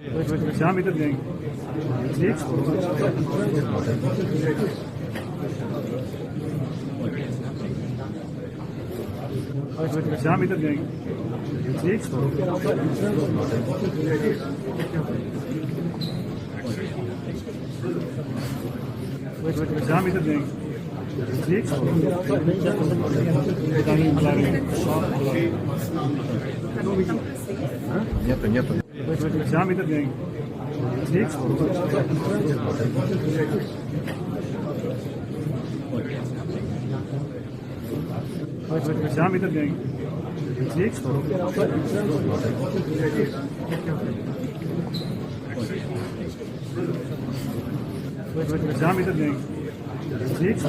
Jam ieder ding. Niks. Jam ieder ding. Niks. Jam ieder ding. Niks. Нету. Jam ieder ding. Niks. Jam ieder ding. Niks. Jam ieder ding. Niks.